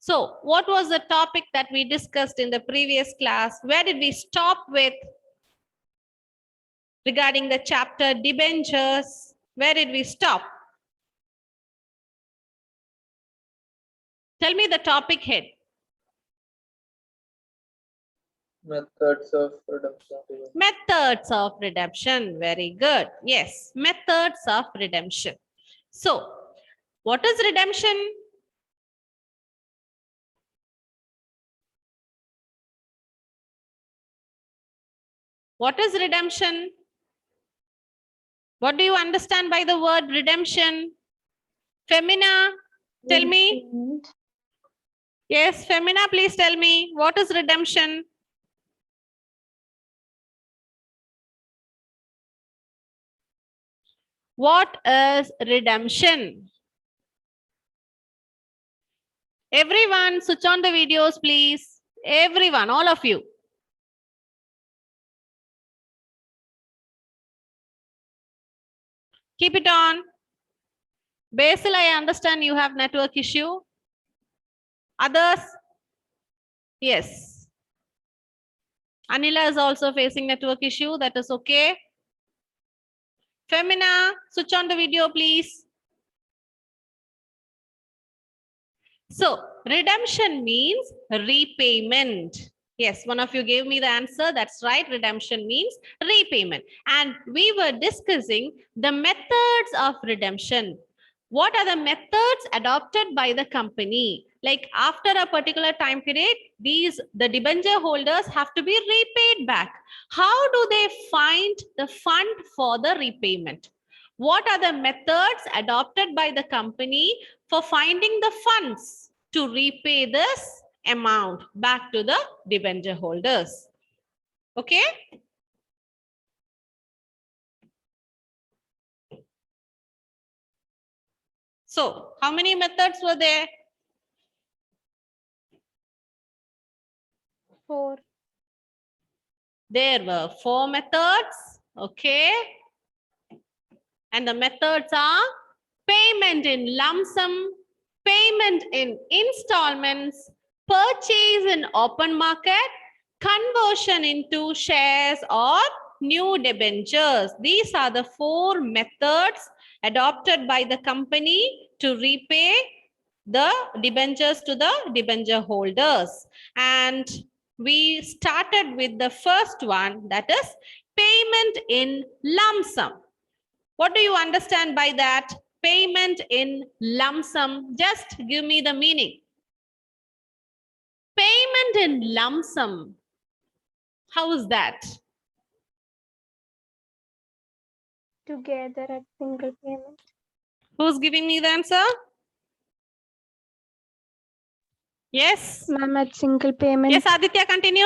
So what was the topic that we discussed in the previous class? Where did we stop with regarding the chapter debentures? Where did we stop? Tell me the topic head. Methods of redemption. Methods of redemption. Very good. Yes, methods of redemption. So, what is redemption? What is redemption? What do you understand by the word redemption? Femina, tell me. Yes, Femina, please tell me. What is redemption? What is redemption? Everyone, switch on the videos, please. Everyone, all of you. Keep it on. Basil, I understand you have network issue. Others? Yes. Anila is also facing network issue. That is okay. Femina, switch on the video, please. So, redemption means repayment. Yes, one of you gave me the answer. That's right. Redemption means repayment. And we were discussing the methods of redemption. What are the methods adopted by the company? Like after a particular time period, the debenture holders have to be repaid back. How do they find the fund for the repayment? What are the methods adopted by the company for finding the funds to repay this amount back to the debenture holders? Okay. So, how many methods were there? 4. There were 4 methods. Okay. And the methods are payment in lump sum, payment in installments, purchase in open market, conversion into shares or new debentures. These are the 4 methods adopted by the company to repay the debentures to the debenture holders. And we started with the first one, that is payment in lump sum. What do you understand by that? Payment in lump sum. Just give me the meaning. Payment in lump sum. How is that? Together at single payment. Who's giving me the answer? Yes. Ma'am, at single payment. Yes, Aditya, continue.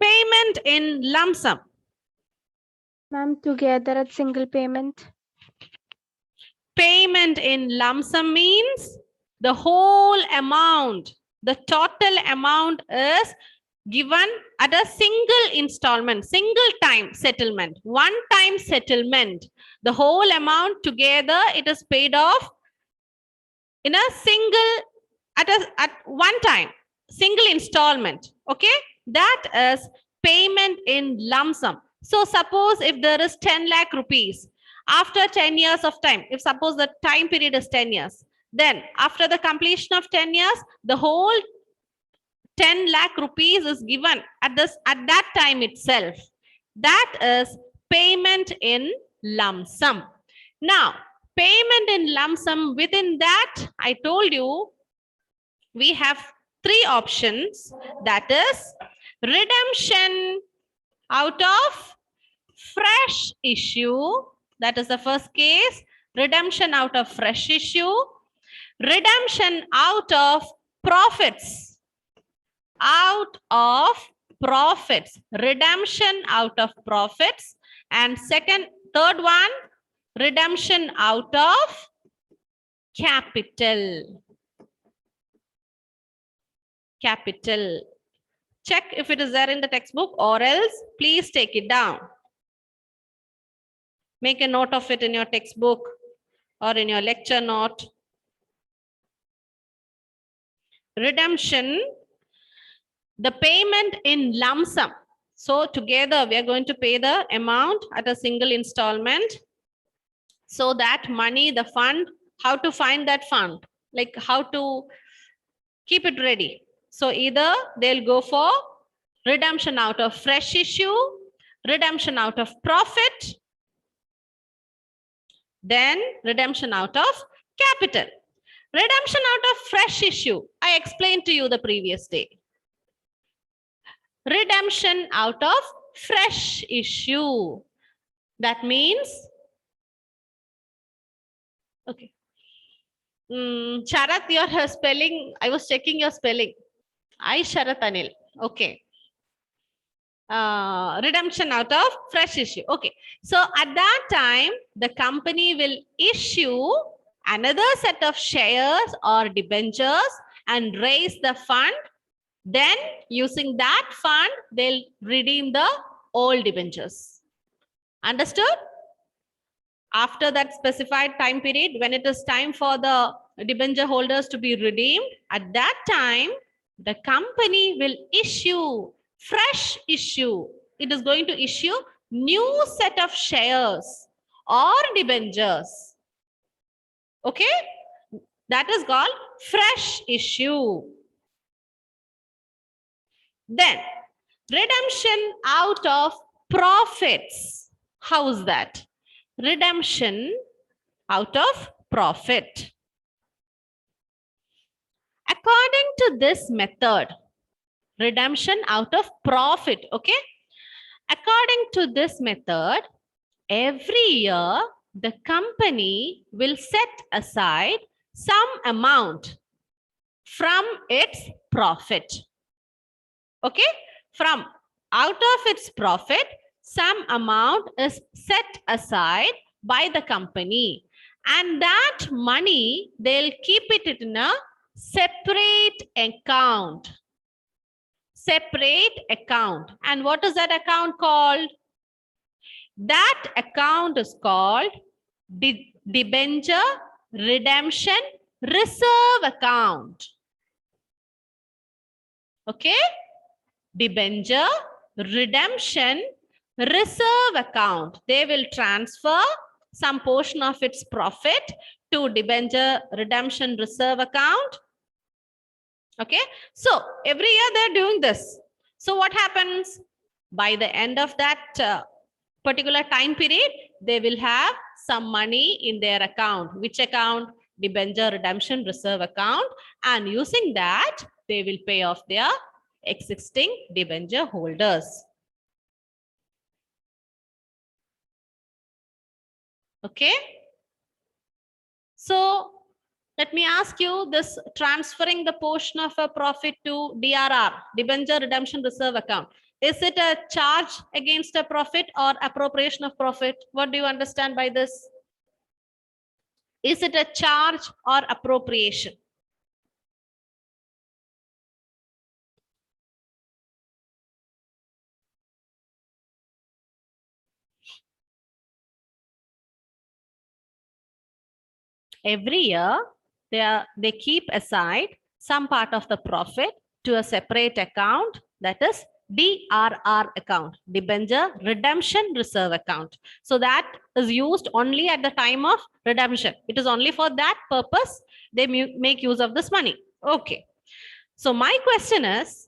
Payment in lump sum. Ma'am, together at single payment. Payment in lump sum means the whole amount, the total amount is given at a single installment, single time settlement, one time settlement. The whole amount together, it is paid off in a single, at one time, single installment. Okay, that is payment in lump sum. So suppose if there is 10 lakh rupees, after 10 years of time, if suppose the time period is 10 years, then after the completion of 10 years, the whole 10 lakh rupees is given at that time itself. That is payment in lump sum. Now, payment in lump sum, within that, I told you, we have 3 options. That is redemption out of fresh issue. That is the first case. Redemption out of fresh issue. Redemption out of profits. Out of profits. Redemption out of profits. And third one, redemption out of capital. Capital. Check if it is there in the textbook, or else please take it down. Make a note of it in your textbook, or in your lecture note. Redemption, the payment in lump sum. So together we are going to pay the amount at a single installment. So that money, the fund, how to find that fund? Like how to keep it ready. So either they'll go for redemption out of fresh issue, redemption out of profit, then redemption out of capital. Redemption out of fresh issue, I explained to you the previous day. Redemption out of fresh issue. That means, okay. Sharat, your spelling, I was checking your spelling. I Sharat Anil. Okay. Redemption out of fresh issue. Okay. So at that time, the company will issue another set of shares or debentures and raise the fund. Then using that fund, they'll redeem the old debentures. Understood? After that specified time period, when it is time for the debenture holders to be redeemed, at that time, the company will issue fresh issue. It is going to issue new set of shares or debentures. Okay? That is called fresh issue. Then, redemption out of profits. How is that? Redemption out of profit. According to this method, redemption out of profit, okay? According to this method, every year, the company will set aside some amount from its profit. Okay? From out of its profit, some amount is set aside by the company. And that money, they'll keep it in a separate account. Separate account. And what is that account called? That account is called debenture redemption reserve account. Okay? Debenture redemption reserve account. They will transfer some portion of its profit to debenture redemption reserve account. Okay, so every year they're doing this. So what happens? By the end of that particular time period, they will have some money in their account. Which account? Debenture redemption reserve account. And using that, they will pay off their existing debenture holders. Okay. So let me ask you this: transferring the portion of a profit to DRR, debenture redemption reserve account. Is it a charge against a profit or appropriation of profit? What do you understand by this? Is it a charge or appropriation? Every year, they keep aside some part of the profit to a separate account, that is DRR account, debenture redemption reserve account. So that is used only at the time of redemption. It is only for that purpose they make use of this money. Okay. So my question is,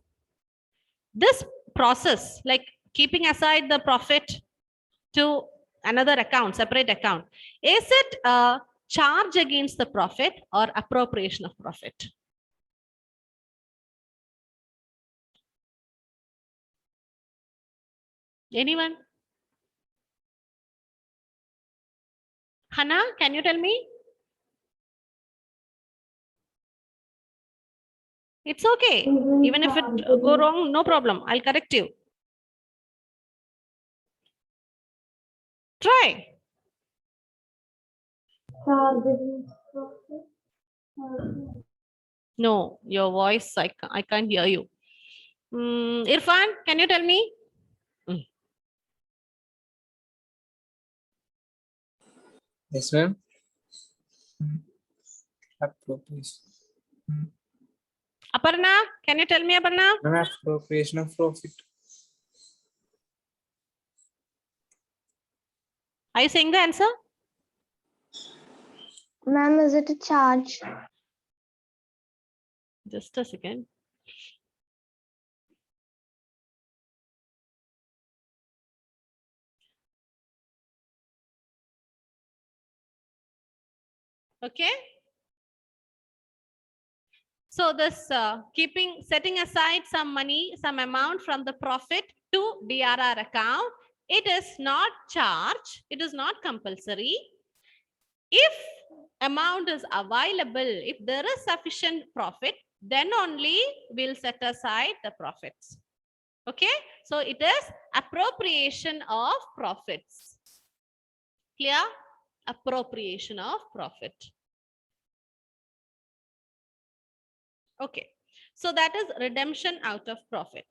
this process, like keeping aside the profit to another account, separate account, is it a charge against the profit or appropriation of profit? Anyone? Hannah, can you tell me? It's okay. Even if it go wrong, no problem. I'll correct you. Try. No, your voice, I can't hear you. Irfan, can you tell me? Yes, ma'am. Appropriation. Aparna, can you tell me, Aparna? Appropriation of profit. Are you saying the answer? Ma'am, is it a charge? Just a second. Okay. So this setting aside some money, some amount from the profit to DRR account, it is not charge, it is not compulsory. If amount is available, if there is sufficient profit, then only we'll set aside the profits. Okay, so it is appropriation of profits. Clear? Appropriation of profit. Okay, so that is redemption out of profit.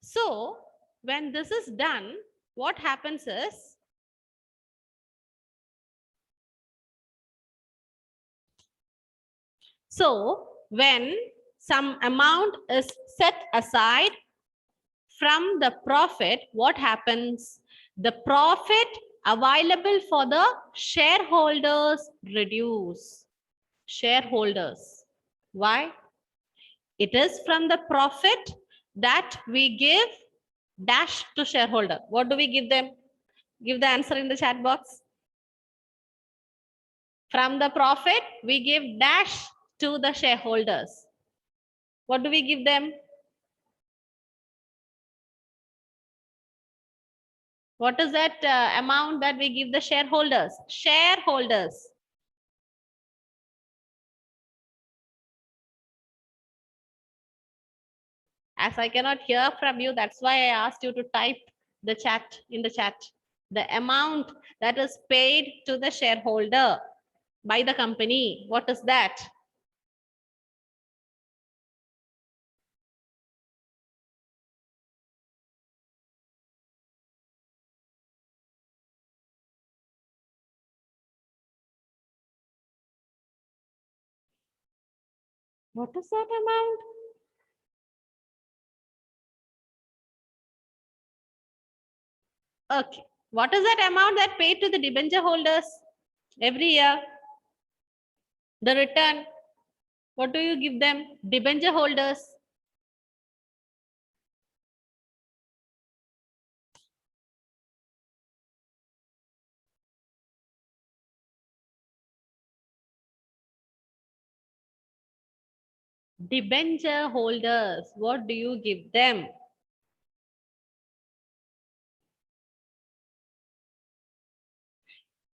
So when this is done, what happens is, so when some amount is set aside from the profit, what happens? The profit available for the shareholders reduce. Shareholders. Why? It is from the profit that we give dash to shareholder. What do we give them? Give the answer in the chat box. From the profit, we give dash to the shareholders. What do we give them? What is that amount that we give the shareholders? Shareholders. As I cannot hear from you, that's why I asked you to type the chat in the chat. The amount that is paid to the shareholder by the company. What is that? What is that amount? Okay. What is that amount that paid to the debenture holders every year? The return. What do you give them? Debenture holders. Debenture holders. What do you give them?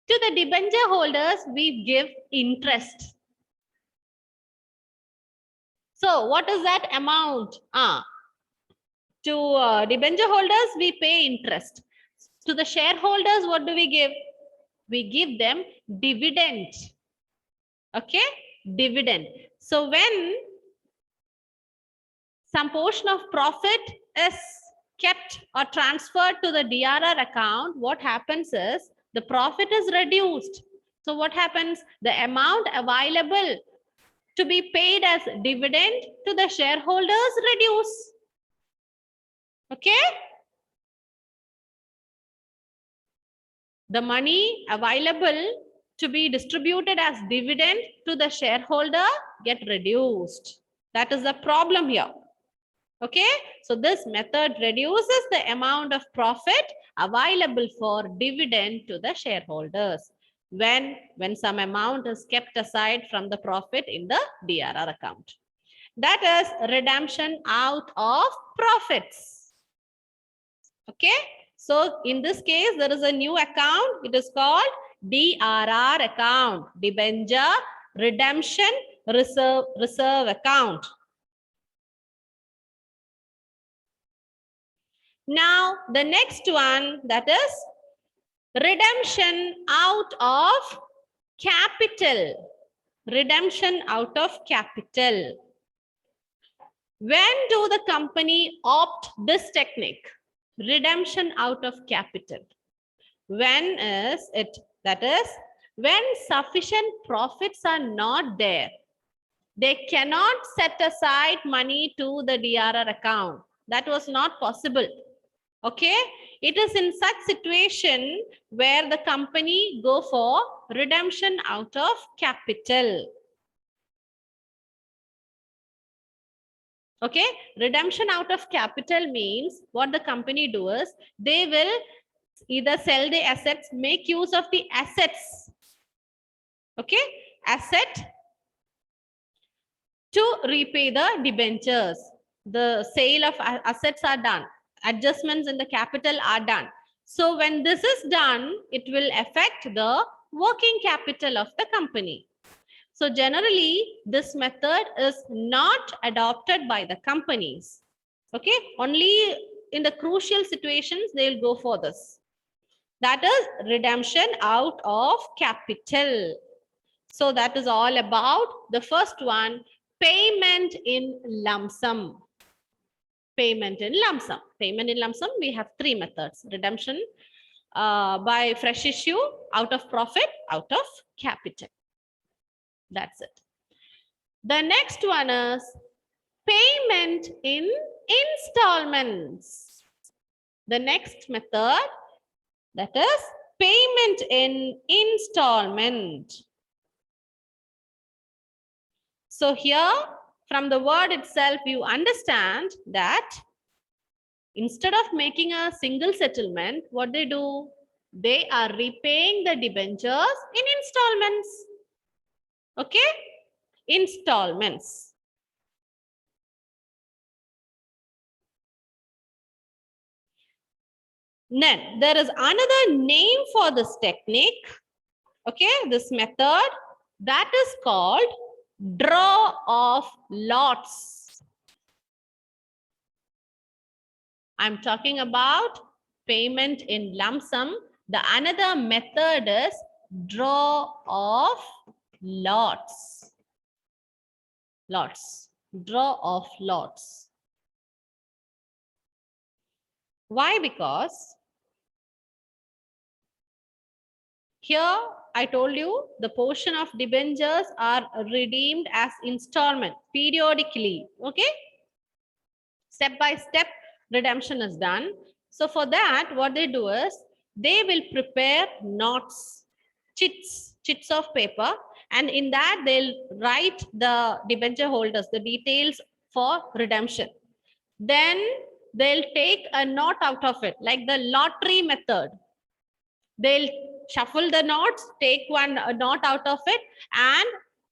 To the debenture holders, we give interest. So what is that amount? To debenture holders, we pay interest. To the shareholders, what do we give? We give them dividend. Okay, dividend. So when some portion of profit is kept or transferred to the DRR account, what happens is the profit is reduced. So what happens? The amount available to be paid as dividend to the shareholders reduce. Okay? The money available to be distributed as dividend to the shareholder get reduced. That is the problem here. Okay, so this method reduces the amount of profit available for dividend to the shareholders when some amount is kept aside from the profit in the DRR account. That is redemption out of profits. Okay, so in this case, there is a new account. It is called DRR account, debenture redemption reserve account. Now, the next one, that is redemption out of capital. Redemption out of capital. When do the company opt this technique? Redemption out of capital. When is it? That is When sufficient profits are not there, they cannot set aside money to the DRR account. That was not possible. Okay, it is in such situation where the company go for redemption out of capital. Okay, redemption out of capital means what the company do is they will either sell the assets, make use of the assets. Okay, asset to repay the debentures. The sale of assets are done. Adjustments in the capital are done. So when this is done, it will affect the working capital of the company. So generally, this method is not adopted by the companies. Okay, only in the crucial situations, they will go for this. That is redemption out of capital. So that is all about the first one, payment in lump sum. Payment in lump sum. Payment in lump sum, we have three methods. Redemption by fresh issue, out of profit, out of capital. That's it. The next one is payment in installments. The next method, that is payment in installment. So here, from the word itself, you understand that instead of making a single settlement, what they do? They are repaying the debentures in installments. Okay? Installments. Then there is another name for this technique. Okay, this method that is called draw of lots. I'm talking about payment in lump sum. The another method is draw of lots. Lots. Draw of lots. Why? Because here I told you the portion of debentures are redeemed as installment periodically. Okay. Step by step redemption is done. So for that, what they do is they will prepare notes, chits of paper, and in that they'll write the debenture holders, the details for redemption. Then they'll take a note out of it, like the lottery method. They'll shuffle the notes, take one note out of it, and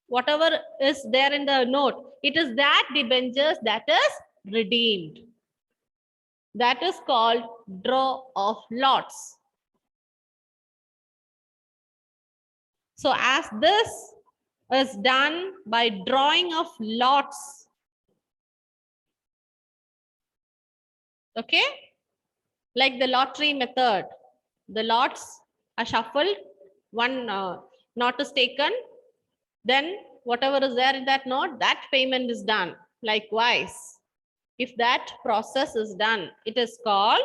whatever is there in the note, it is that debentures that is redeemed. That is called draw of lots. So as this is done by drawing of lots, okay, like the lottery method, the lots are shuffled, one note is taken, then whatever is there in that note, that payment is done. Likewise, if that process is done, it is called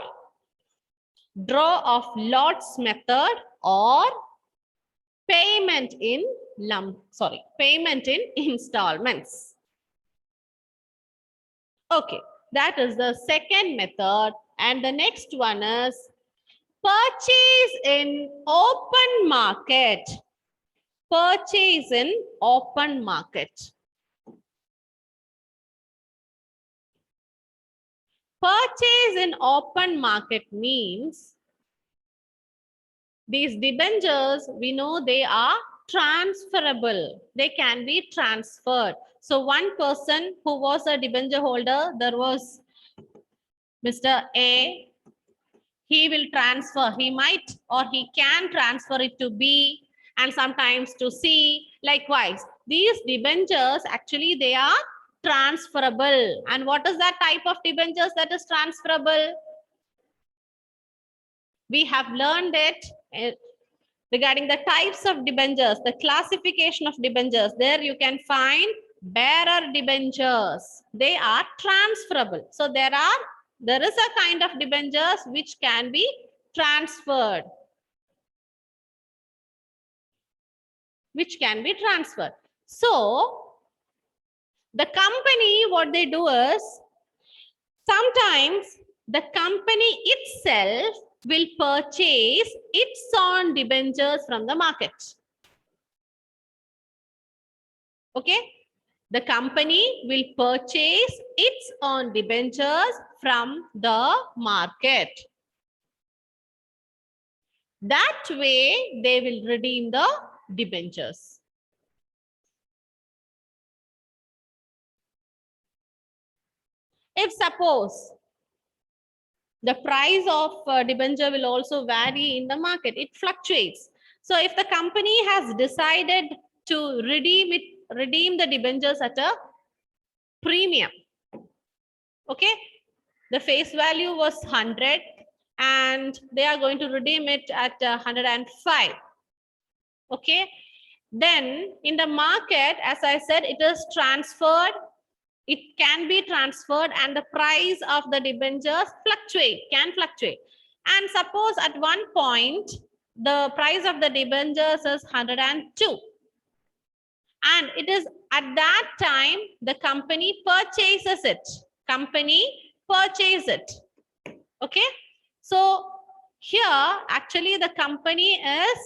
draw of lots method or payment in payment in installments. Okay, that is the second method. And the next one is purchase in open market. Purchase in open market. Purchase in open market means these debentures, we know they are transferable. They can be transferred. So one person who was a debenture holder, there was Mr. A. He will transfer. He might or he can transfer it to B and sometimes to C. Likewise, these debentures actually they are transferable. And what is that type of debentures that is transferable? We have learned it regarding the types of debentures, the classification of debentures. There you can find bearer debentures. They are transferable. So there is a kind of debentures which can be transferred. which can be transferred. So the company, what they do is, sometimes the company itself will purchase its own debentures from the market. Okay? The company will purchase its own debentures from the market. That way, they will redeem the debentures. If suppose the price of debenture will also vary in the market, it fluctuates. So if the company has decided to redeem the debentures at a premium, okay, the face value was 100 and they are going to redeem it at 105. Okay, then in the market, as I said, it is transferred. It can be transferred and the price of the debentures can fluctuate. And suppose at one point, the price of the debentures is 102. And it is at that time, the company purchases it. Okay. So here, actually, the company is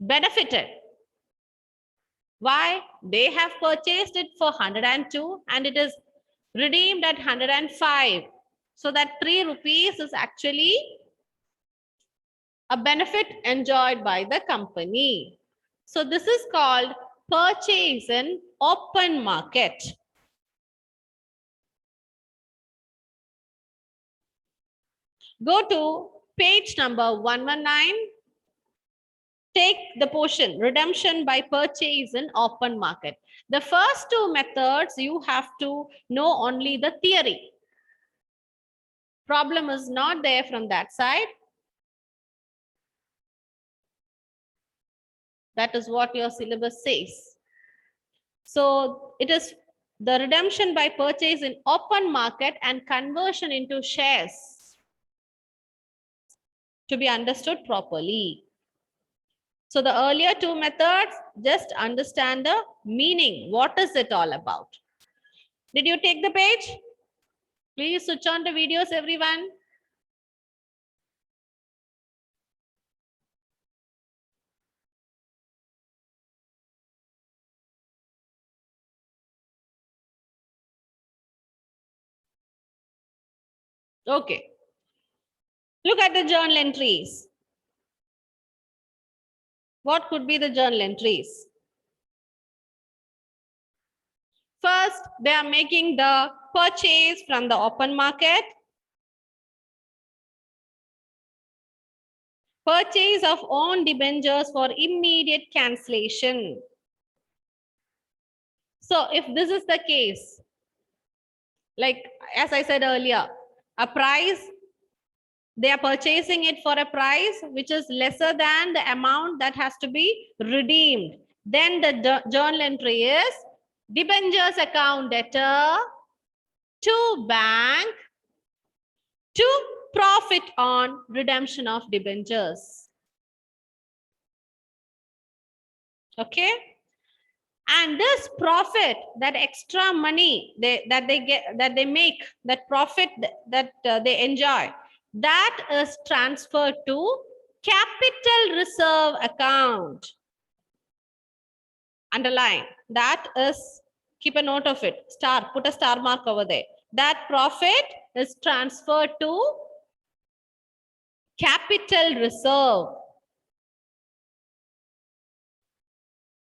benefited. Why? They have purchased it for 102 and it is redeemed at 105. So that 3 rupees is actually a benefit enjoyed by the company. So this is called purchase in open market. Go to page number 119. Take the portion, redemption by purchase in open market. The first two methods, you have to know only the theory. Problem is not there from that side. That is what your syllabus says. So it is the redemption by purchase in open market and conversion into shares to be understood properly. So the earlier two methods, just understand the meaning. What is it all about? Did you take the page? Please switch on the videos, everyone. Okay. Look at the journal entries. What could be the journal entries? First, they are making the purchase from the open market. Purchase of own debentures for immediate cancellation. So if this is the case, like as I said earlier, a price, they are purchasing it for a price which is lesser than the amount that has to be redeemed. Then the journal entry is debentures account debtor to bank to profit on redemption of debentures. Okay. And this profit, that extra money that they make, that profit that they enjoy, that is transferred to capital reserve account. Underline. That is, keep a note of it. Star, put a star mark over there. That profit is transferred to capital reserve.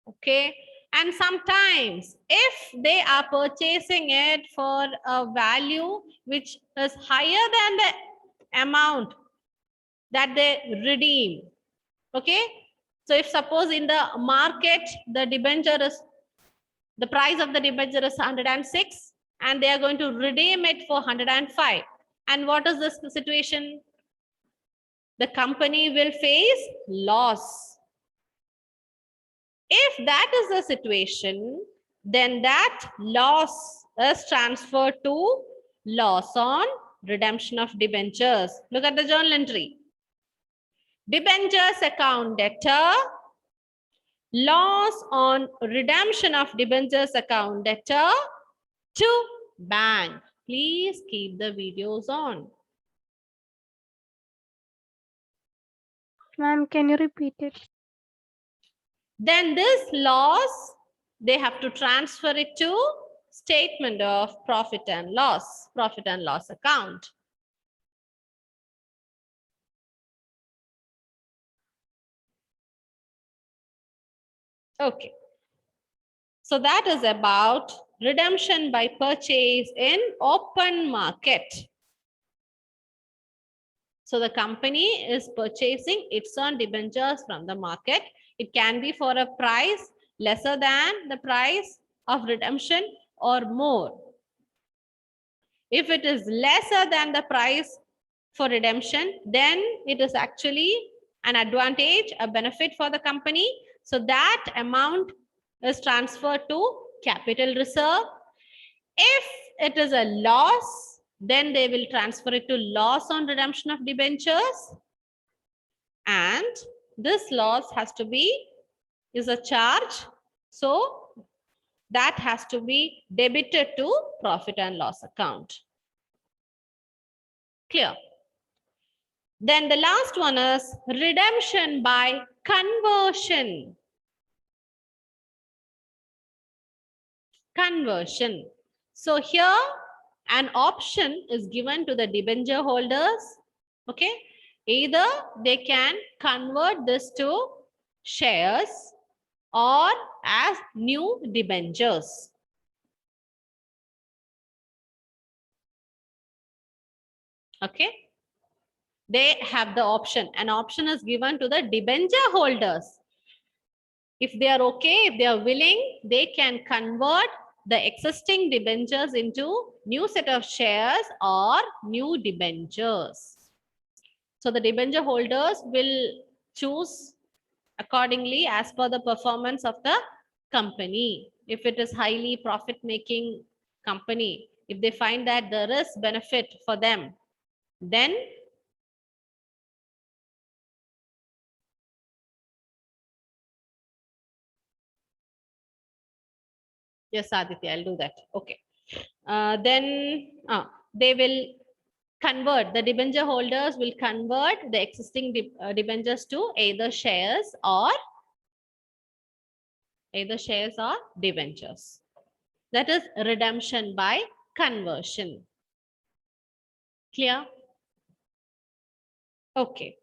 Okay. And sometimes if they are purchasing it for a value which is higher than the amount that they redeem. Okay. So if suppose in the market, the debenture is, the price of the debenture is 106 and they are going to redeem it for 105. And what is this situation? The company will face loss. If that is the situation, then that loss is transferred to loss on redemption of debentures. Look at the journal entry. Debentures account debtor Loss on redemption of debentures account debtor to bank. Please keep the videos on. Ma'am, can you repeat it? Then this loss, they have to transfer it to statement of profit and loss account. Okay. So that is about redemption by purchase in open market. So the company is purchasing its own debentures from the market. It can be for a price lesser than the price of redemption or more. If it is lesser than the price for redemption, then it is actually an advantage, a benefit for the company. So that amount is transferred to capital reserve. If it is a loss, then they will transfer it to loss on redemption of debentures. And this loss has to be, is a charge. So that has to be debited to profit and loss account. Clear? Then the last one is redemption by conversion. Conversion. So here an option is given to the debenture holders. Okay. Either they can convert this to shares or as new debentures. Okay. They have the option. An option is given to the debenture holders. If they are okay, if they are willing, they can convert the existing debentures into new set of shares or new debentures. So the debenture holders will choose accordingly as per the performance of the company. If it is highly profit making company, if they find that there is benefit for them, then yes, Aditya, I'll do that. Okay. Then they will convert, the debenture holders will convert the existing debentures to either shares or debentures. That is redemption by conversion. Clear? Okay.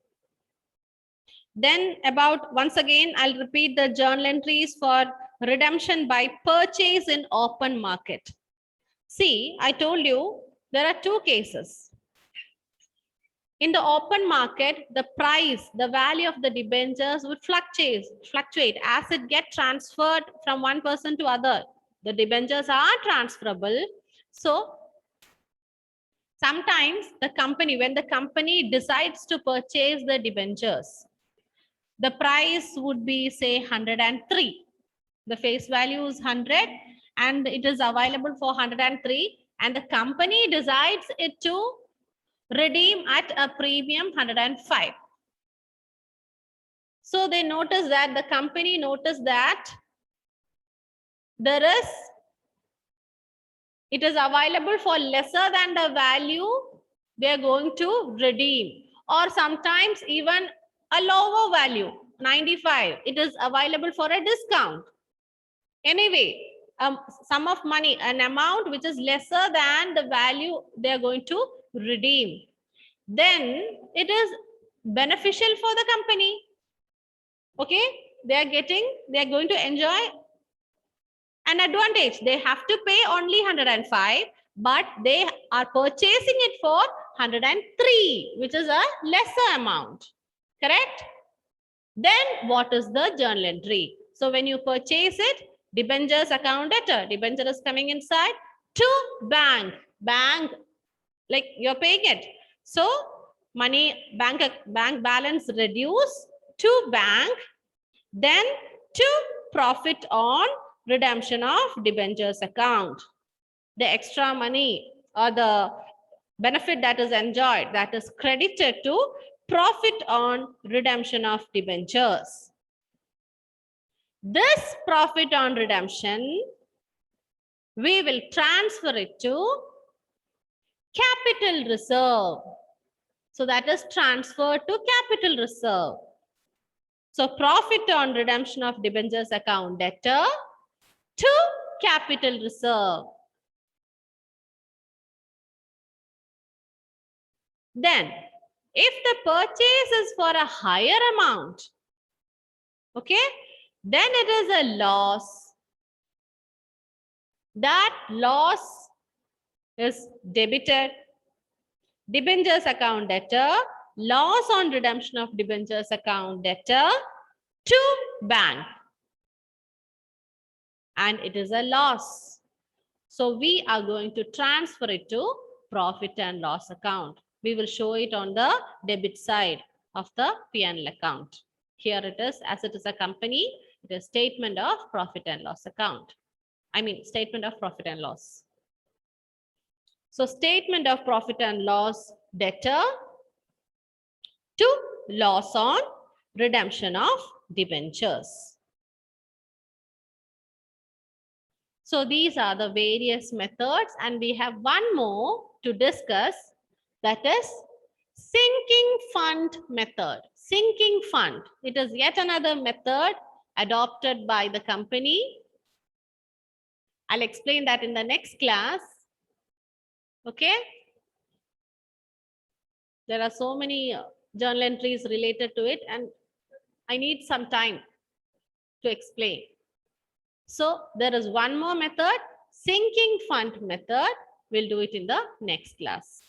Then about, once again, I'll repeat the journal entries for redemption by purchase in open market. See, I told you there are two cases. In the open market, the price, the value of the debentures would fluctuate as it gets transferred from one person to other. The debentures are transferable. So sometimes the company, when the company decides to purchase the debentures, the price would be say 103. The face value is 100 and it is available for 103, and the company decides it to redeem at a premium 105. So they notice that, the company noticed that it is available for lesser than the value they are going to redeem, or sometimes even a lower value, 95. It is available for a discount. Anyway, sum of money, an amount which is lesser than the value they are going to redeem, then it is beneficial for the company. Okay, they are going to enjoy an advantage. They have to pay only 105, but they are purchasing it for 103, which is a lesser amount. Correct? Then what is the journal entry? So when you purchase it, debentures account debtor, debenture is coming inside to bank, like you're paying it. So money, bank balance reduce to bank, then to profit on redemption of debentures account. The extra money or the benefit that is enjoyed, that is credited to profit on redemption of debentures. This profit on redemption, we will transfer it to capital reserve. So that is transferred to capital reserve. So profit on redemption of debentures account debtor to capital reserve. Then, if the purchase is for a higher amount, okay, then it is a loss. That loss is debited. Debentures account debtor, loss on redemption of debentures account debtor to bank. And it is a loss. So we are going to transfer it to profit and loss account. We will show it on the debit side of the P&L account. Here it is, as it is a company, it is statement of profit and loss account. I mean, statement of profit and loss. So statement of profit and loss debtor to loss on redemption of debentures. So these are the various methods, and we have one more to discuss, that is sinking fund method. Sinking fund. It is yet another method adopted by the company. I'll explain that in the next class. Okay. There are so many journal entries related to it, and I need some time to explain. So there is one more method, sinking fund method. We'll do it in the next class.